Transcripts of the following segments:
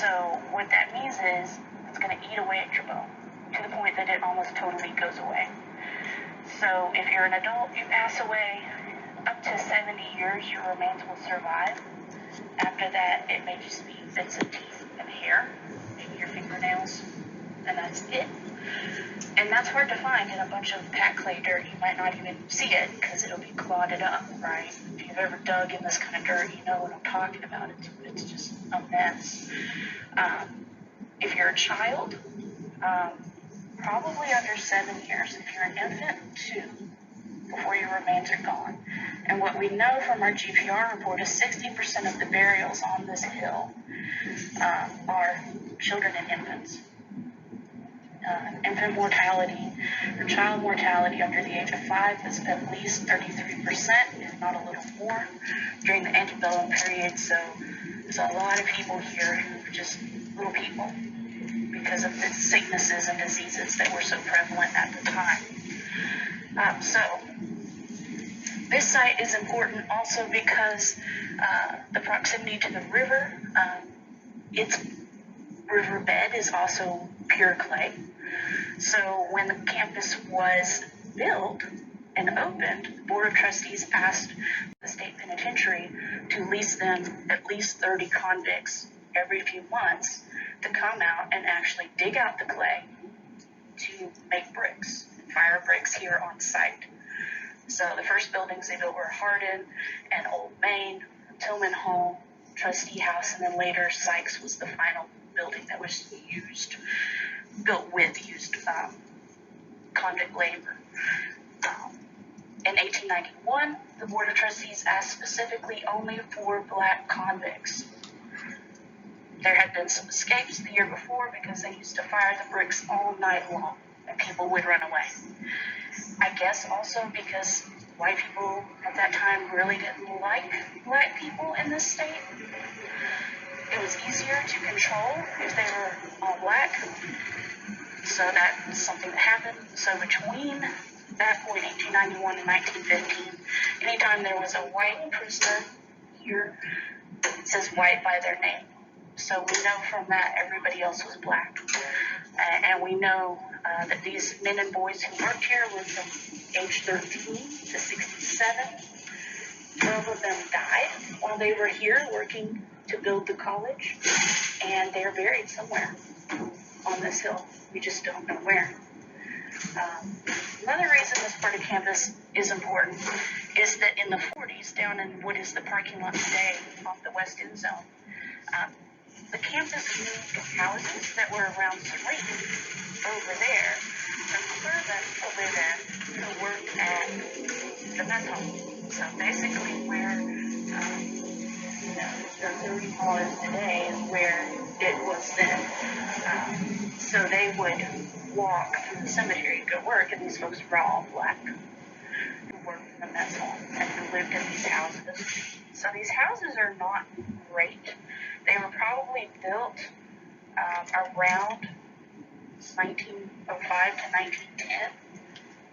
So what that means is it's going to eat away at your bone to the point that it almost totally goes away. So if you're an adult, you pass away, up to 70 years, your remains will survive. After that, it may just be bits of teeth and hair, maybe your fingernails, and that's it. And that's hard to find in a bunch of packed clay dirt. You might not even see it because it'll be clotted up, right? If you've ever dug in this kind of dirt, you know what I'm talking about. It's just a mess. If you're a child, probably under 7 years. If you're an infant, 2, before your remains are gone. And what we know from our GPR report is 60% of the burials on this hill are children and infants. Infant mortality or child mortality under the age of 5 is at least 33%, if not a little more, during the antebellum period. So there's a lot of people here who are just little people because of the sicknesses and diseases that were so prevalent at the time. So this site is important also because the proximity to the river, its riverbed is also pure clay. So when the campus was built and opened, the Board of Trustees asked the state penitentiary to lease them at least 30 convicts every few months to come out and actually dig out the clay to make bricks, fire bricks here on site. So the first buildings they built were Hardin and Old Main, Tillman Hall, Trustee House, and then later Sykes was the final building that was built with convict labor. In 1891, the Board of Trustees asked specifically only for black convicts. There had been some escapes the year before because they used to fire the bricks all night long and people would run away. I guess also because white people at that time really didn't like black people in this state. It was easier to control if they were all black. So that's something that happened. So between that point, 1891 and 1915, anytime there was a white prisoner here, it says white by their name. So we know from that everybody else was black. And we know that these men and boys who worked here were from age 13 to 67. 12 of them died while they were here working to build the college. And they're buried somewhere on this hill. We just don't know where. Another reason this part of campus is important is that in the 40s, down in what is the parking lot today off the West End Zone, the campus moved houses that were around 3 over there from servants to live in who worked at the mess hall. So basically where the 30 hall is today is where it was then. So they would walk through the cemetery to go work, and these folks were all black who worked in the mess hall and who lived in these houses. So these houses are not great. They were probably built around 1905 to 1910,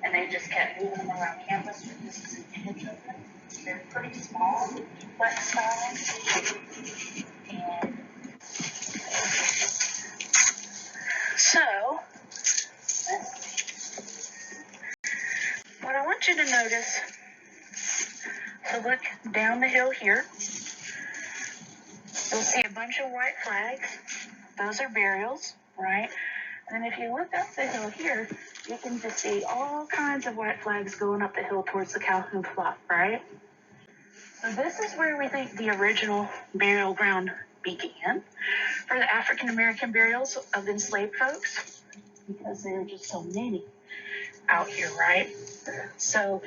and they just kept moving them around campus. But this is an image of them. They're pretty small, duplex style, and so what I want you to notice, so look down the hill here. You'll see a bunch of white flags. Those are burials, right? And if you look up the hill here, you can just see all kinds of white flags going up the hill towards the Calhoun plot, right? So this is where we think the original burial ground began for the African American burials of enslaved folks, because there are just so many out here, right? So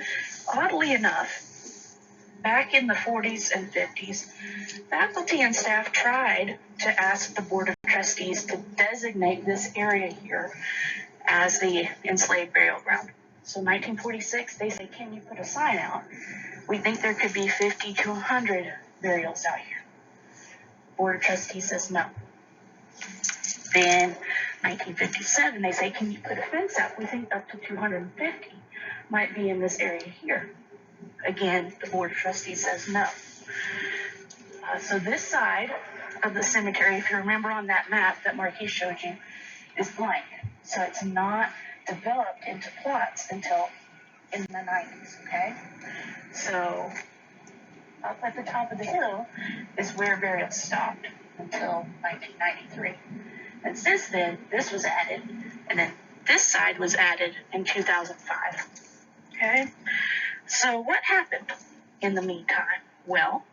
oddly enough, back in the 40s and 50s, faculty and staff tried to ask the Board of Trustees to designate this area here as the enslaved burial ground. So 1946, they say, can you put a sign out? We think there could be 50 to 100 burials out here. Board of Trustees says no. Then 1957, they say, can you put a fence out? We think up to 250 might be in this area here. Again, the Board of Trustees says no. So this side of the cemetery, if you remember on that map that Marquis showed you, is blank. So it's not developed into plots until in the 90s, okay? So up at the top of the hill is where burials stopped until 1993. And since then, this was added, and then this side was added in 2005, okay? So what happened in the meantime? Well,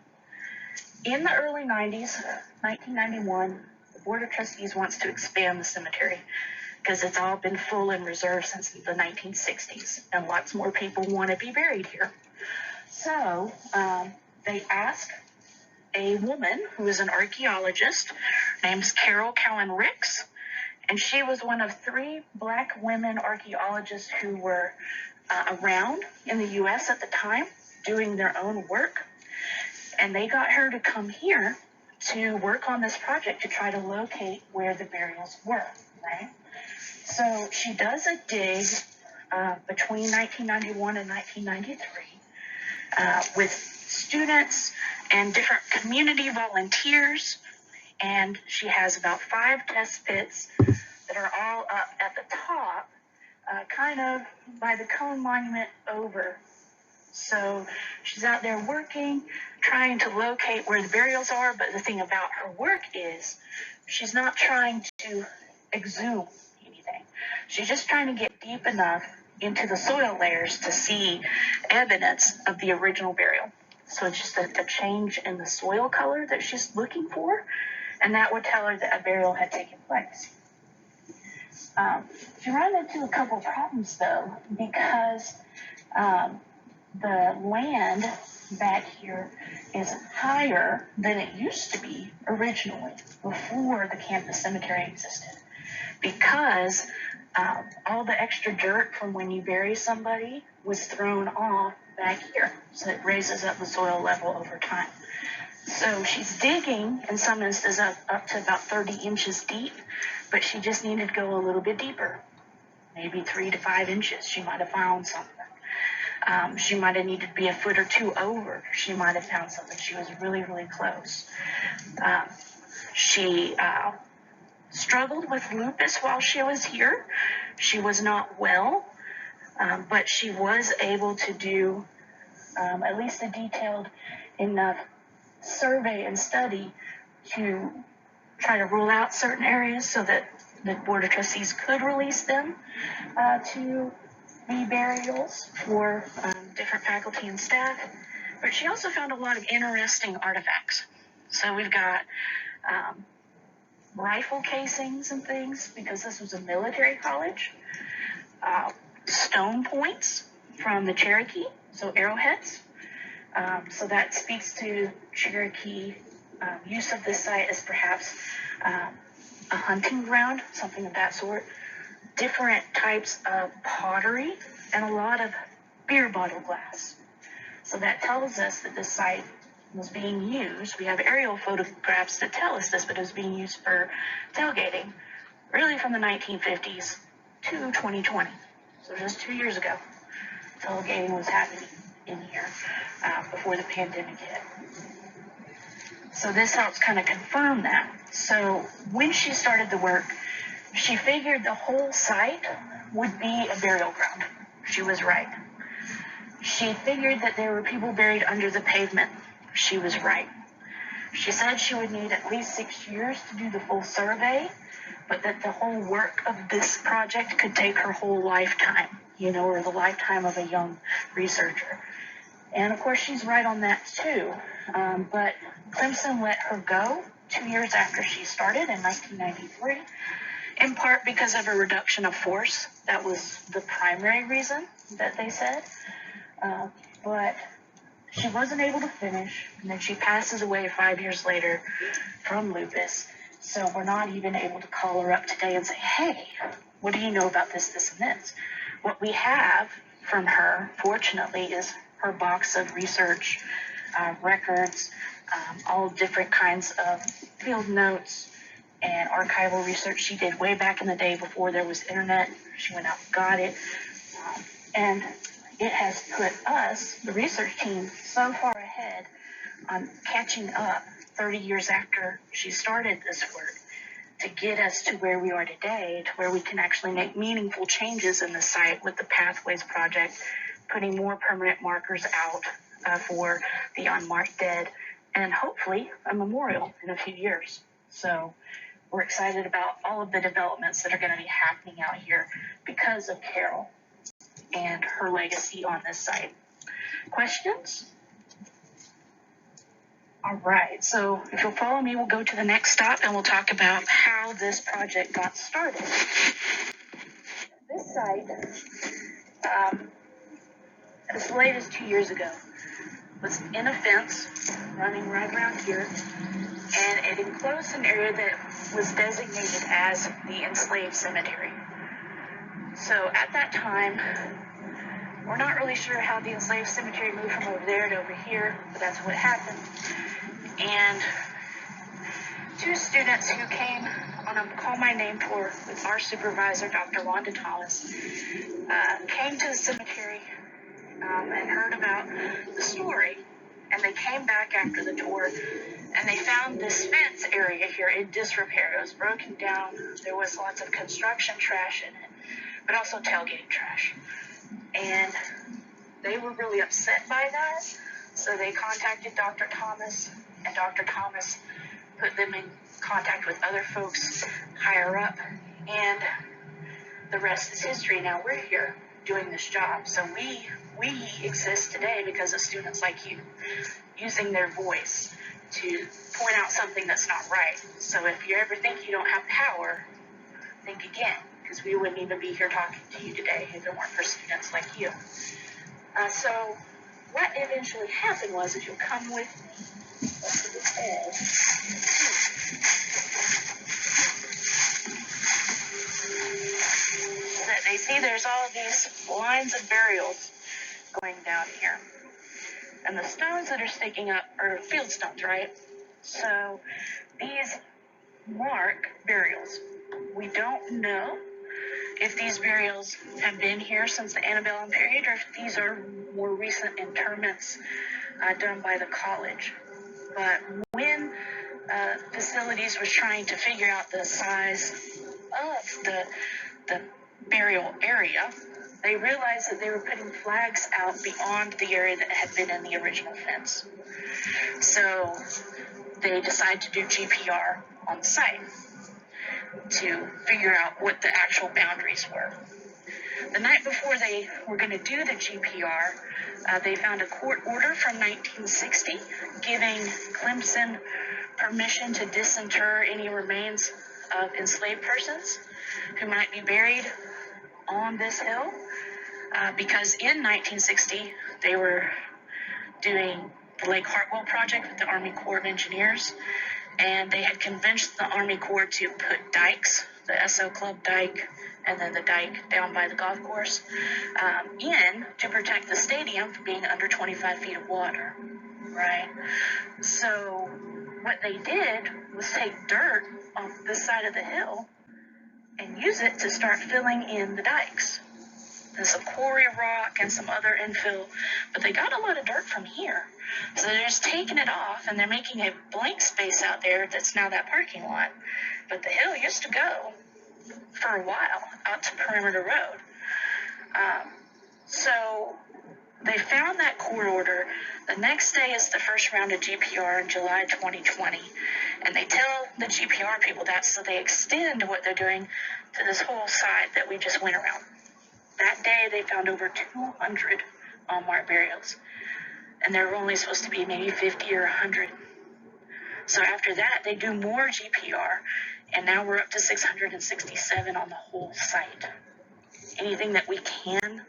in the early 90s, 1991, the Board of Trustees wants to expand the cemetery because it's all been full and reserved since the 1960s, and lots more people want to be buried here. So they asked a woman who is an archaeologist named Carol Cowan Ricks, and she was one of 3 black women archaeologists who were around in the U.S. at the time doing their own work. And they got her to come here to work on this project to try to locate where the burials were, right? So she does a dig between 1991 and 1993 with students and different community volunteers. And she has about 5 test pits that are all up at the top, kind of by the Cone Monument over. So she's out there working, trying to locate where the burials are, but the thing about her work is she's not trying to exhume anything. She's just trying to get deep enough into the soil layers to see evidence of the original burial. So it's just a change in the soil color that she's looking for, and that would tell her that a burial had taken place. She ran into a couple problems, though, because the land back here is higher than it used to be originally, before the campus cemetery existed, because all the extra dirt from when you bury somebody was thrown off back here, so it raises up the soil level over time. So she's digging, in some instances, up to about 30 inches deep, but she just needed to go a little bit deeper, maybe 3 to 5 inches. She might have found something. She might have needed to be a foot or 2 over. She might have found something. She was really, really close. She struggled with lupus while she was here. She was not well, but she was able to do at least a detailed enough survey and study to try to rule out certain areas so that the Board of Trustees could release them to be burials for different faculty and staff. But she also found a lot of interesting artifacts. So we've got rifle casings and things, because this was a military college, stone points from the Cherokee, so arrowheads. So that speaks to Cherokee use of this site as perhaps a hunting ground, something of that sort. Different types of pottery, and a lot of beer bottle glass. So that tells us that this site was being used. We have aerial photographs that tell us this, but it was being used for tailgating, really from the 1950s to 2020. So just 2 years ago, tailgating was happening in here before the pandemic hit. So this helps kind of confirm that. So when she started the work, she figured the whole site would be a burial ground. She was right. She figured that there were people buried under the pavement. She was right. She said she would need at least 6 years to do the full survey, but that the whole work of this project could take her whole lifetime, or the lifetime of a young researcher. And of course, she's right on that too. But Clemson let her go 2 years after she started in 1993. In part because of a reduction of force. That was the primary reason that they said. But she wasn't able to finish, and then she passes away 5 years later from lupus. So we're not even able to call her up today and say, hey, what do you know about this, this, and this? What we have from her, fortunately, is her box of research records, all different kinds of field notes, and archival research she did way back in the day before there was internet. She went out and got it. And it has put us, the research team, so far ahead on catching up 30 years after she started this work, to get us to where we are today, to where we can actually make meaningful changes in the site with the Pathways Project, putting more permanent markers out for the unmarked dead, and hopefully a memorial in a few years. So we're excited about all of the developments that are going to be happening out here because of Carol and her legacy on this site. Questions? All right, so if you'll follow me, we'll go to the next stop and we'll talk about how this project got started. This site, as late as 2 years ago, was in a fence running right around here, and it enclosed an area that was designated as the enslaved cemetery. So at that time, we're not really sure how the enslaved cemetery moved from over there to over here, but that's what happened. And two students who came on a call my name tour with our supervisor, Dr. Wanda Thomas, came to the cemetery and heard about the story. And they came back after the tour and they found this fence area here in disrepair. It was broken down. There was lots of construction trash in it, but also tailgating trash. And they were really upset by that. So they contacted Dr. Thomas, and Dr. Thomas put them in contact with other folks higher up, and the rest is history. Now we're here doing this job. So we exist today because of students like you using their voice to point out something that's not right. So if you ever think you don't have power, think again, because we wouldn't even be here talking to you today if it weren't for students like you. So what eventually happened was, if you'll come with me up to the edge, that they see there's all of these lines of burials going down here. And the stones that are sticking up are field stones, right? So these mark burials. We don't know if these burials have been here since the antebellum period or if these are more recent interments done by the college. But when facilities was trying to figure out the size of the burial area, they realized that they were putting flags out beyond the area that had been in the original fence. So they decided to do GPR on the site to figure out what the actual boundaries were. The night before they were going to do the GPR, they found a court order from 1960 giving Clemson permission to disinter any remains of enslaved persons who might be buried on this hill, because in 1960 they were doing the Lake Hartwell project with the Army Corps of Engineers, and they had convinced the Army Corps to put dikes, the SO Club dike, and then the dike down by the golf course, in to protect the stadium from being under 25 feet of water, right? So what they did was take dirt off this side of the hill and use it to start filling in the dikes. There's some quarry rock and some other infill, but they got a lot of dirt from here. So they're just taking it off, and they're making a blank space out there that's now that parking lot. But the hill used to go for a while out to Perimeter Road. So they found that court order. The next day is the first round of GPR in July 2020. And they tell the GPR people that, so they extend what they're doing to this whole side that we just went around. That day, they found over 200 unmarked burials. And there were only supposed to be maybe 50 or 100. So after that, they do more GPR, and now we're up to 667 on the whole site. Anything that we can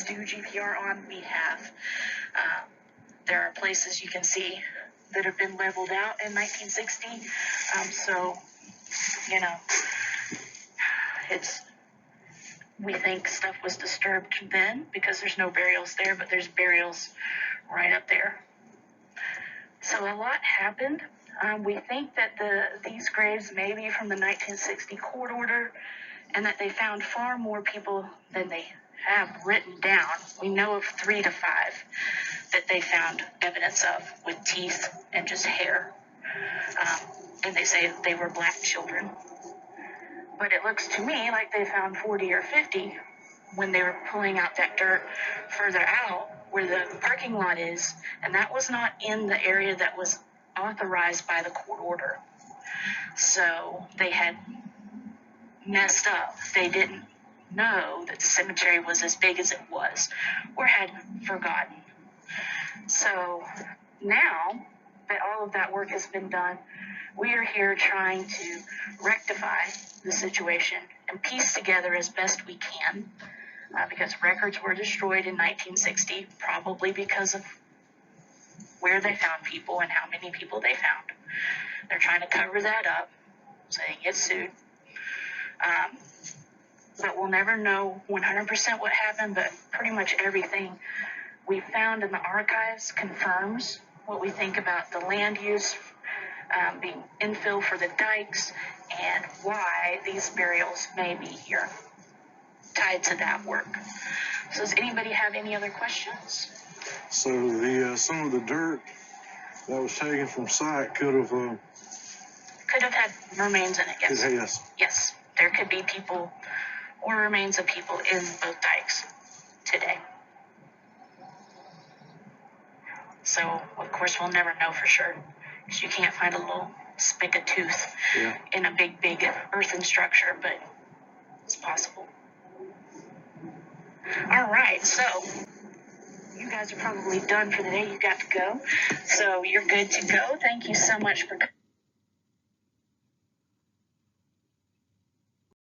do GPR on, we have. There are places you can see that have been leveled out in 1960. So, you know, we think stuff was disturbed then because there's no burials there, but there's burials right up there. So a lot happened. We think that these graves may be from the 1960 court order, and that they found far more people than they have written down. We know of 3 to 5 that they found evidence of with teeth and just hair. And they say that they were black children. But it looks to me like they found 40 or 50 when they were pulling out that dirt further out where the parking lot is, and that was not in the area that was authorized by the court order. So they had messed up. They didn't know that the cemetery was as big as it was, or had forgotten. So now that all of that work has been done, we are here trying to rectify the situation and piece together as best we can, because records were destroyed in 1960, probably because of where they found people and how many people they found. They're trying to cover that up so they can get sued. But we'll never know 100% what happened, but pretty much everything we found in the archives confirms what we think about the land use being infill for the dikes and why these burials may be here tied to that work. So does anybody have any other questions? So the some of the dirt that was taken from site could have had remains in it, yes. Yes. Yes, there could be people or remains of people in both dikes today. So, of course, we'll never know for sure, because you can't find a little speck of tooth in a big earthen structure, but it's possible. All right, so you guys are probably done for the day. You got to go. So you're good to go. Thank you so much for